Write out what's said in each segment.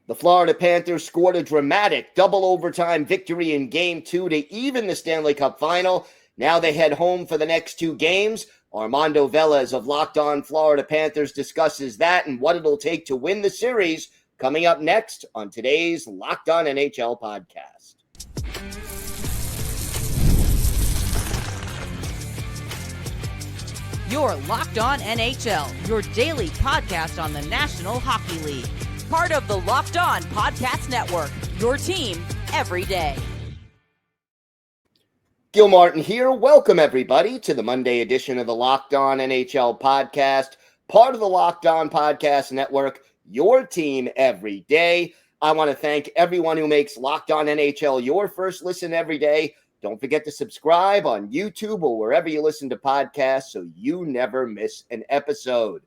The Florida Panthers scored a dramatic double overtime victory in Game 2 to even the Stanley Cup final. Now they head home for the next two games. Armando Velez of Locked On Florida Panthers discusses that and what it'll take to win the series coming up next on today's Locked On NHL podcast. You're Locked On NHL, your daily podcast on the National Hockey League. Part of the Locked On Podcast Network, your team every day. Gil Martin here. Welcome, everybody, to the Monday edition of the Locked On NHL podcast, part of the Locked On Podcast Network, your team every day. I want to thank everyone who makes Locked On NHL your first listen every day. Don't forget to subscribe on YouTube or wherever you listen to podcasts so you never miss an episode.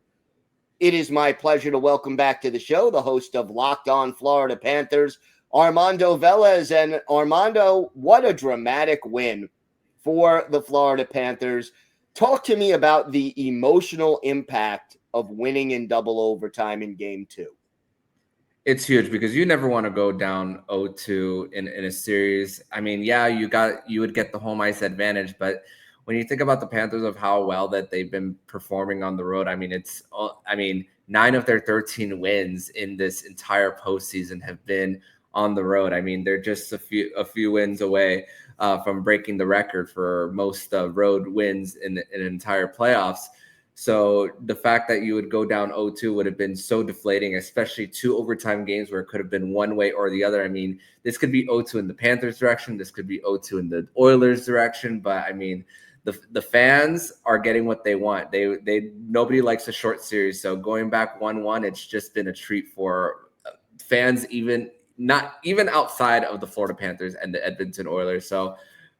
It is my pleasure to welcome back to the show the host of Locked On Florida Panthers, Armando Velez. And Armando, what a dramatic win for the Florida Panthers. Talk to me about the emotional impact of winning in double overtime in Game 2. It's huge because you never want to go down 0-2 in a series. I mean, yeah, you would get the home ice advantage, but when you think about the Panthers of how well that they've been performing on the road, I mean, 9 of their 13 wins in this entire postseason have been on the road. I mean, they're just a few wins away from breaking the record for most road wins in an entire playoffs. So the fact that you would go down 0-2 would have been so deflating, especially 2 overtime games where it could have been one way or the other. I mean, this could be 0-2 in the Panthers direction. This could be 0-2 in the Oilers direction. But I mean, the fans are getting what they want. They nobody likes a short series. So going back 1-1, it's just been a treat for fans, even outside of the Florida Panthers and the Edmonton Oilers. So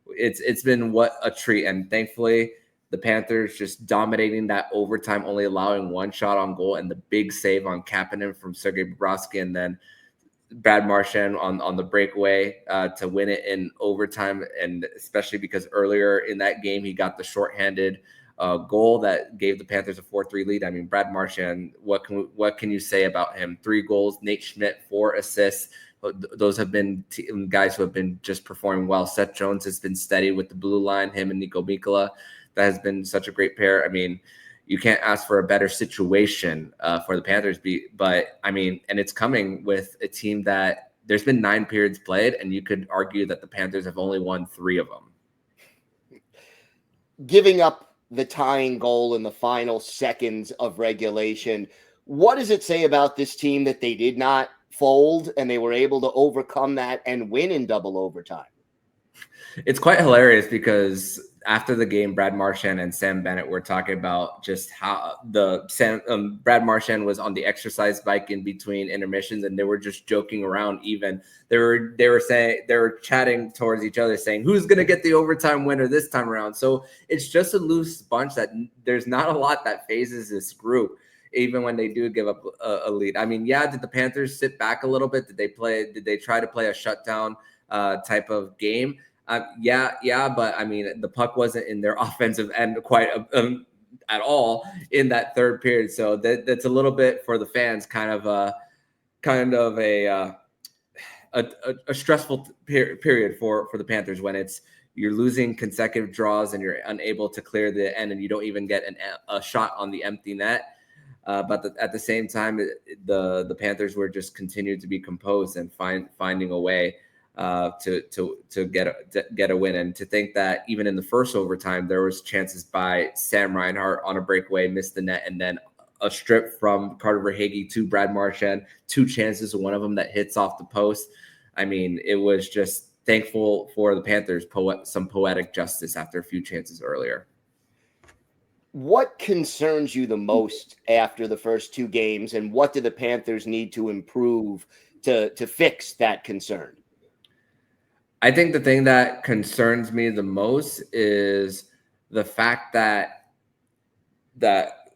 it's been what a treat. And thankfully, the Panthers just dominating that overtime, only allowing one shot on goal, and the big save on Kapanen from Sergei Bobrovsky, and then Brad Marchand on the breakaway to win it in overtime. And especially because earlier in that game, he got the shorthanded goal that gave the Panthers a 4-3 lead. I mean, Brad Marchand, what can you say about him? 3 goals, Nate Schmidt, 4 assists. Those have been guys who have been just performing well. Seth Jones has been steady with the blue line, him and Nico Mikkola. That has been such a great pair. I mean, you can't ask for a better situation for the Panthers. But I mean, and it's coming with a team that there's been 9 periods played, and you could argue that the Panthers have only won 3 of them. Giving up the tying goal in the final seconds of regulation, what does it say about this team that they did not fold and they were able to overcome that and win in double overtime? It's quite hilarious because after the game, Brad Marchand and Sam Bennett were talking about just how Brad Marchand was on the exercise bike in between intermissions, and they were just joking around. Even they were chatting towards each other, saying who's going to get the overtime winner this time around. So it's just a loose bunch that there's not a lot that phases this group, even when they do give up a lead. I mean, yeah, did the Panthers sit back a little bit? Did they try to play a shutdown type of game? Yeah, but I mean, the puck wasn't in their offensive end quite at all in that third period. So that's a little bit for the fans, kind of a stressful period for the Panthers when you're losing consecutive draws and you're unable to clear the end, and you don't even get a shot on the empty net. But at the same time, the Panthers were just continued to be composed and finding a way to get a win. And to think that even in the first overtime, there was chances by Sam Reinhart on a breakaway, missed the net, and then a strip from Carter Verhaeghe to Brad Marchand, 2 chances, one of them that hits off the post. I mean, it was just thankful for the Panthers, some poetic justice after a few chances earlier. What concerns you the most after the first 2 games, and what do the Panthers need to improve to fix that concern? I think the thing that concerns me the most is the fact that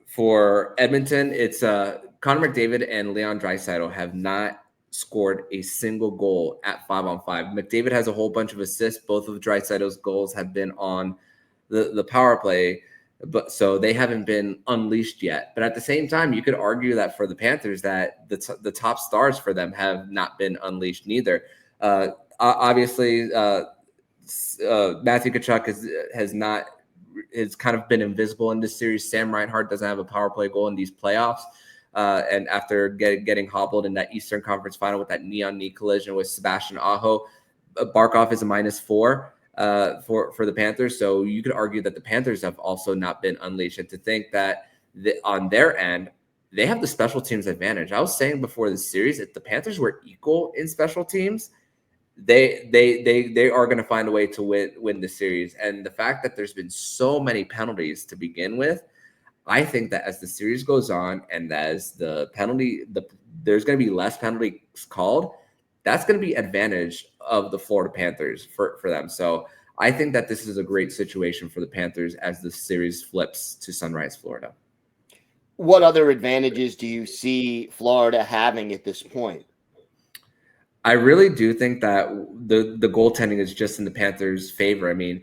for Edmonton, it's Connor McDavid and Leon Draisaitl have not scored a single goal at 5-on-5. McDavid has a whole bunch of assists. Both of Draisaitl's goals have been on the power play. but so they haven't been unleashed yet. But at the same time, you could argue that for the Panthers, that the top stars for them have not been unleashed neither. Obviously, Matthew Tkachuk has kind of been invisible in this series. Sam Reinhart doesn't have a power play goal in these playoffs. And after getting hobbled in that Eastern Conference final with that knee-on-knee collision with Sebastian Aho, Barkov is a -4 for the Panthers. So you could argue that the Panthers have also not been unleashed. And to think that on their end, they have the special teams advantage. I was saying before the series, if the Panthers were equal in special teams, they are going to find a way to win the series. And the fact that there's been so many penalties to begin with, I think that as the series goes on and as there's going to be less penalties called, that's going to be advantage of the Florida Panthers for them. So I think that this is a great situation for the Panthers as the series flips to Sunrise, Florida. What other advantages do you see Florida having at this point? I really do think that the goaltending is just in the Panthers' favor. I mean,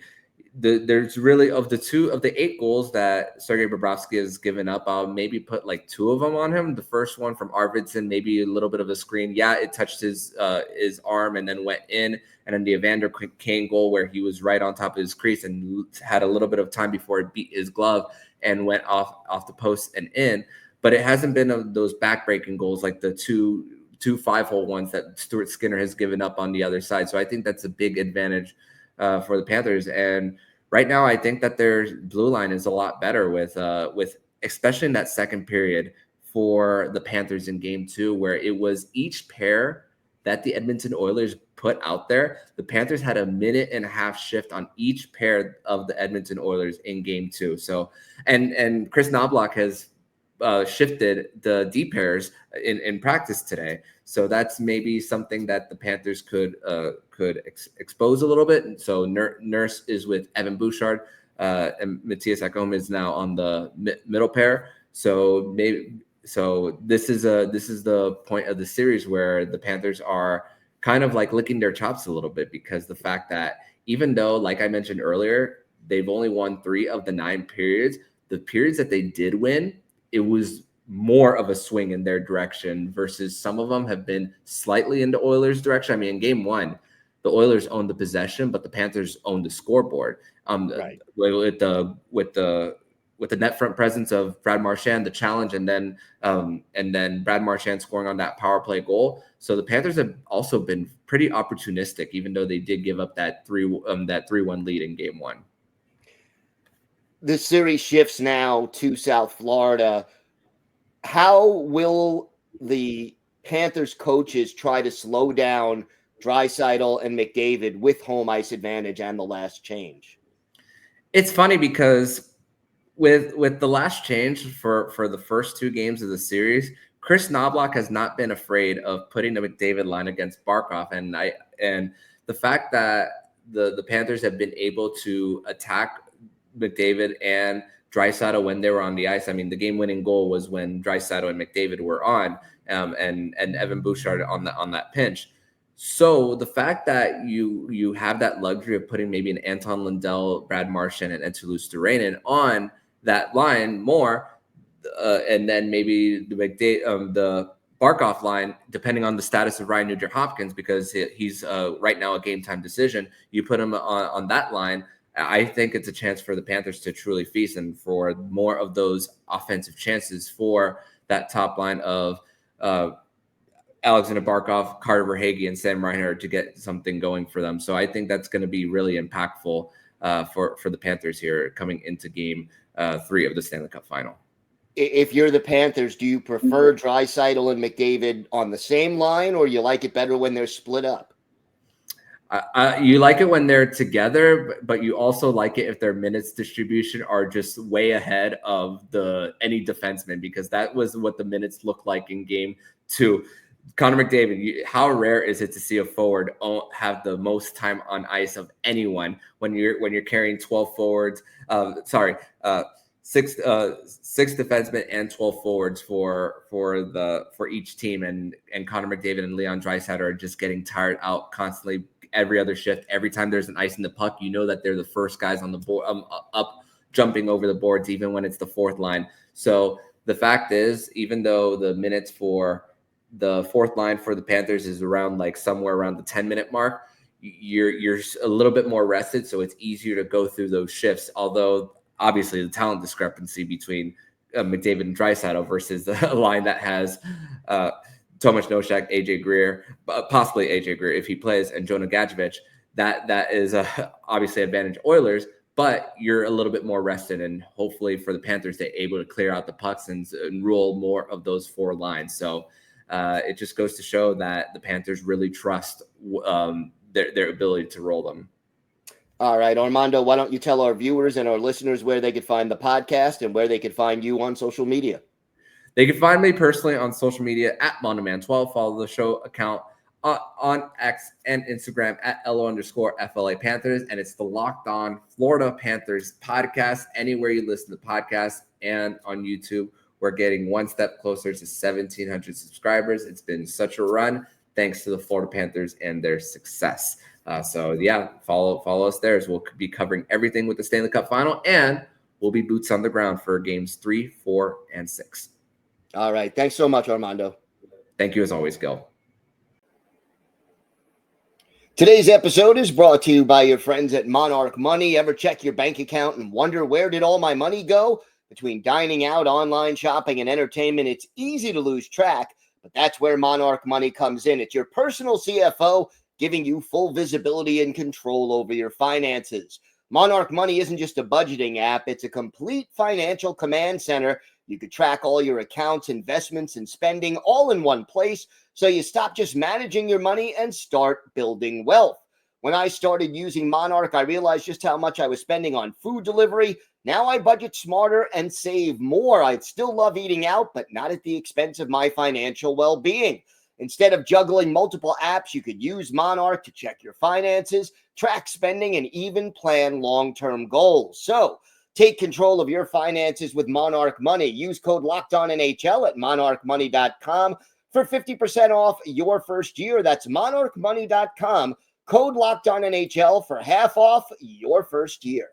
there's really of the 8 goals that Sergei Bobrovsky has given up, I'll maybe put like 2 of them on him. The first one from Arvidsson, maybe a little bit of a screen. Yeah, it touched his arm and then went in. And then the Evander Kane goal where he was right on top of his crease and had a little bit of time before it beat his glove and went off the post and in. But it hasn't been of those backbreaking goals like the two 5-hole ones that Stuart Skinner has given up on the other side. So I think that's a big advantage for the Panthers. And right now, I think that their blue line is a lot better with especially in that second period for the Panthers in Game 2, where it was each pair that the Edmonton Oilers put out there. The Panthers had a 1.5-minute shift on each pair of the Edmonton Oilers in Game 2. So, and Chris Knobloch has shifted the D pairs in practice today. So that's maybe something that the Panthers could expose a little bit. So Nurse is with Evan Bouchard, and Matthias Ekholm is now on the middle pair. So this is the point of the series where the Panthers are kind of like licking their chops a little bit, because the fact that even though, like I mentioned earlier, they've only won 3 of the 9 periods, the periods that they did win, it was more of a swing in their direction versus some of them have been slightly in the Oilers' direction. I mean, in Game 1, the Oilers owned the possession, but the Panthers owned the scoreboard. Right. With the net front presence of Brad Marchand, the challenge, and then Brad Marchand scoring on that power play goal. So the Panthers have also been pretty opportunistic, even though they did give up that 3-1 lead in Game 1. The series shifts now to South Florida. How will the Panthers coaches try to slow down Draisaitl and McDavid with home ice advantage and the last change? It's funny because with the last change for the first 2 games of the series, Chris Knobloch has not been afraid of putting the McDavid line against Barkov, and the fact that the Panthers have been able to attack McDavid and Draisaitl when they were on the ice. I mean, the game-winning goal was when Draisaitl and McDavid were on, and Evan Bouchard on that pinch. So the fact that you have that luxury of putting maybe an Anton Lundell, Brad Marchand, and Eetu Luostarinen on that line more, and then maybe the Barkov line, depending on the status of Ryan Nugent-Hopkins, because he's right now a game-time decision, you put him on that line. I think it's a chance for the Panthers to truly feast and for more of those offensive chances for that top line of Alexander Barkov, Carter Verhaeghe, and Sam Reinhart to get something going for them. So I think that's going to be really impactful for the Panthers here coming into Game 3 of the Stanley Cup Final. If you're the Panthers, do you prefer Draisaitl and McDavid on the same line, or you like it better when they're split up? You like it when they're together, but you also like it if their minutes distribution are just way ahead of any defenseman, because that was what the minutes looked like in Game 2. Connor McDavid, how rare is it to see a forward have the most time on ice of anyone when you're carrying 12 forwards? Six defensemen and 12 forwards for each team, and Connor McDavid and Leon Draisaitl are just getting tired out constantly. Every other shift, every time there's an ice in the puck, you know that they're the first guys on the board up jumping over the boards, even when it's the fourth line. So the fact is, even though the minutes for the fourth line for the Panthers is around like somewhere around the 10-minute mark, you're a little bit more rested, so it's easier to go through those shifts. Although obviously the talent discrepancy between McDavid and Draisaitl versus the line that has Tomas Nosek, AJ Greer, possibly AJ Greer if he plays, and Jonah Gadjevich, that is obviously advantage Oilers, but you're a little bit more rested, and hopefully for the Panthers, they're able to clear out the pucks and rule more of those four lines. So it just goes to show that the Panthers really trust their ability to roll them. All right, Armando, why don't you tell our viewers and our listeners where they could find the podcast and where they could find you on social media? They can find me personally on social media at MondoMan12. Follow the show account on X and Instagram at @LO_FLA Panthers. And it's the Locked On Florida Panthers podcast. Anywhere you listen to the podcast and on YouTube, we're getting one step closer to 1,700 subscribers. It's been such a run, thanks to the Florida Panthers and their success. So yeah, follow us there, as we'll be covering everything with the Stanley Cup Final, and we'll be boots on the ground for games 3, 4, and 6. All right. Thanks so much, Armando. Thank you as always, Gil. Today's episode is brought to you by your friends at Monarch Money. Ever check your bank account and wonder, where did all my money go? Between dining out, online shopping, and entertainment, it's easy to lose track, but that's where Monarch Money comes in. It's your personal CFO, giving you full visibility and control over your finances. Monarch Money isn't just a budgeting app, it's a complete financial command center. You could track all your accounts, investments, and spending all in one place, so you stop just managing your money and start building wealth. When I started using Monarch, I realized just how much I was spending on food delivery. Now I budget smarter and save more. I'd still love eating out, but not at the expense of my financial well-being. Instead of juggling multiple apps, you could use Monarch to check your finances, track spending, and even plan long-term goals. So take control of your finances with Monarch Money. Use code LOCKEDONNHL at monarchmoney.com for 50% off your first year. That's monarchmoney.com. Code LOCKEDONNHL for half off your first year.